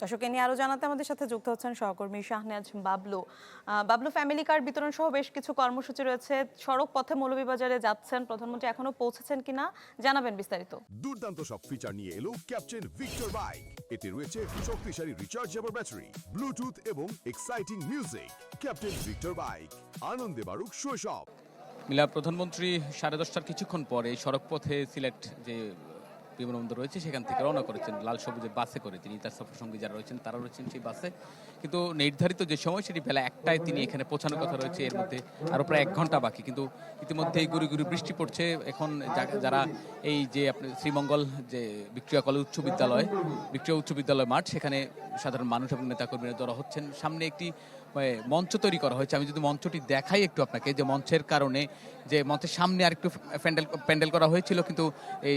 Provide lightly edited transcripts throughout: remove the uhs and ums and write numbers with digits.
দর্শককে নিয়ে আরো জানাতে আমাদের সাথে যুক্ত হচ্ছেন সহকর্মী শাহনেজ বাবলু। বাবলু, ফ্যামিলি কার্ড বিতরণ সহ বেশ কিছু কর্মসূচি রয়েছে। সড়ক পথে মৌলভীবাজারে যাচ্ছেন, প্রধানমন্ত্রী এখনো পৌঁছেছেন কিনা জানাবেন বিস্তারিত। দুর্দান্ত সব ফিচার নিয়ে এলো ক্যাপ্টেন ভিক্টর বাইক। এতে রয়েছে শক্তিশালী রিচার্জেবল ব্যাটারি, ব্লুটুথ এবং exciting music. Captain Victor bike, আনন্দে বাড়ুক শৈশব। মিলা প্রধানমন্ত্রী 10:30টার কিছুক্ষণ পরে সড়ক পথে সিলেট যে বিমানবন্দর রয়েছে সেখান থেকে রওনা করেছেন লাল সবুজের বাসে করে। তিনি তার সফর সঙ্গী যারা রয়েছেন তারা রয়েছেন সেই বাসে, কিন্তু নির্ধারিত যে সময় সেটি বেলা 1টায় তিনি এখানে পৌঁছানোর কথা রয়েছে। এর মধ্যে আরও প্রায় 1 ঘন্টা বাকি, কিন্তু ইতিমধ্যেই গুড়ি গুড়ি বৃষ্টি পড়ছে। এখন যারা এই যে আপনার শ্রীমঙ্গল যে ভিক্টোরিয়া কলেজ ভিক্টোরিয়া উচ্চ বিদ্যালয় মাঠ, সেখানে সাধারণ মানুষ এবং নেতাকর্মীরা জড়ো হচ্ছেন। সামনে একটি মঞ্চ তৈরি করা হয়েছে। আমি যদি মঞ্চটি দেখাই একটু আপনাকে, যে মঞ্চের কারণে যে মঞ্চের সামনে আরেকটু প্যান্ডেল করা হয়েছিল, কিন্তু এই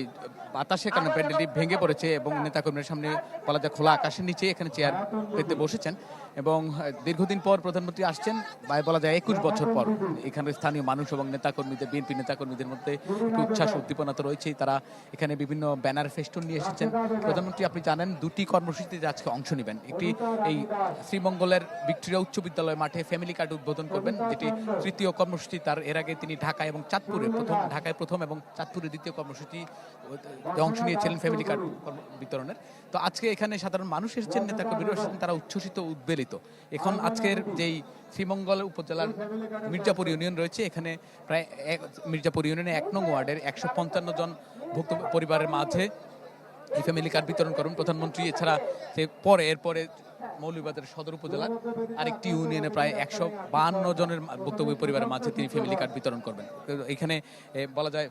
বাতাসের কারণে প্যান্ডেলটি ভেঙে পড়েছে এবং নেতাকর্মীর সামনে বলা যায় খোলা আকাশের নিচে এখানে চেয়ার পেতে বসেছেন। এবং দীর্ঘদিন পর প্রধানমন্ত্রী আসছেন, বলা যায় 21 বছর পর। এখানে স্থানীয় মানুষ এবং নেতাকর্মীদের, বিএনপি নেতাকর্মীদের মধ্যে একটু উচ্ছ্বাস উদ্দীপনা তো রয়েছেই। তারা এখানে বিভিন্ন ব্যানার ফেস্টুন নিয়ে এসেছেন। প্রধানমন্ত্রী আপনি জানেন 2টি কর্মসূচিতে আজকে অংশ নেবেন। একটি এই শ্রীমঙ্গলের ভিক্টোরিয়া উচ্চ বিদ্যালয় মাঠে ফ্যামিলি কার্ড উদ্বোধন করবেন, যেটি তৃতীয় কর্মসূচি। তার এর আগে তিনি ঢাকায় এবং চাঁদপুরে প্রথম এবং চাঁদপুরে দ্বিতীয় কর্মসূচি অংশ নিয়েছিলেন ফ্যামিলি কার্ড বিতরণের। তো আজকে এখানে সাধারণ মানুষ এসেছেন, নেতাকর্মীরা এসেছেন, তারা উচ্ছ্বসিত উদ্বেলিত। এখন আজকের যেই শ্রীমঙ্গল উপজেলার মির্জাপুর ইউনিয়ন রয়েছে, এখানে প্রায় মির্জাপুর ইউনিয়নে 1 নং ওয়ার্ডের 155 জন ভুক্ত পরিবারের মাঝে এই ফ্যামিলি কার্ড বিতরণ করুন প্রধানমন্ত্রী। এছাড়া এরপরে মৌলভীবাজার সদর উপজেলার আরেকটি ইউনিয়নে প্রায় 152 জনের ভুক্তভোগী পরিবারের মাঝে তিনি ফ্যামিলি কার্ড বিতরণ করবেন। এখানে বলা যায়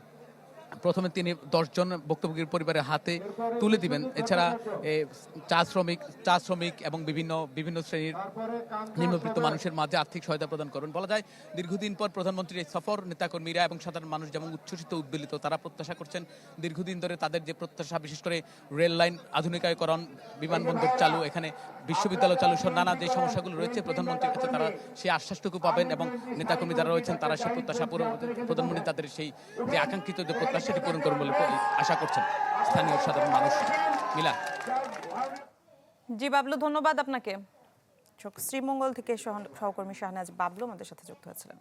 প্রথমে তিনি 10 জন ভুক্তভোগীর পরিবারের হাতে তুলে দিবেন। এছাড়া চা শ্রমিক এবং বিভিন্ন শ্রেণীর নিম্নবিত্ত মানুষের মাঝে আর্থিক সহায়তা প্রদান করবেন। বলা যায় দীর্ঘদিন পর প্রধানমন্ত্রীর এই সফর, নেতাকর্মীরা এবং সাধারণ মানুষ যেমন উচ্ছ্বসিত উদ্বেলিত। তারা প্রত্যাশা করছেন, দীর্ঘদিন ধরে তাদের যে প্রত্যাশা, বিশেষ করে রেল লাইন আধুনিকায়করণ, বিমানবন্দর চালু, এখানে বিশ্ববিদ্যালয় চালু সহ নানা যে সমস্যাগুলো রয়েছে, প্রধানমন্ত্রীর কাছে তারা সেই আশ্বাসটুকু পাবেন এবং নেতাকর্মী যারা রয়েছেন তারা সেই প্রত্যাশা পূরণ, প্রধানমন্ত্রী তাদের সেই যে আকাঙ্ক্ষিত যে প্রত্যাশা সেটি পূরণ করবেন বলে আশা করছেন স্থানীয় সাধারণ মানুষ। মিলা। জি বাবলু, ধন্যবাদ আপনাকে। শ্রীমঙ্গল থেকে সহকর্মী শাহনেজ বাবলু আমাদের সাথে যুক্ত হয়েছিলেন।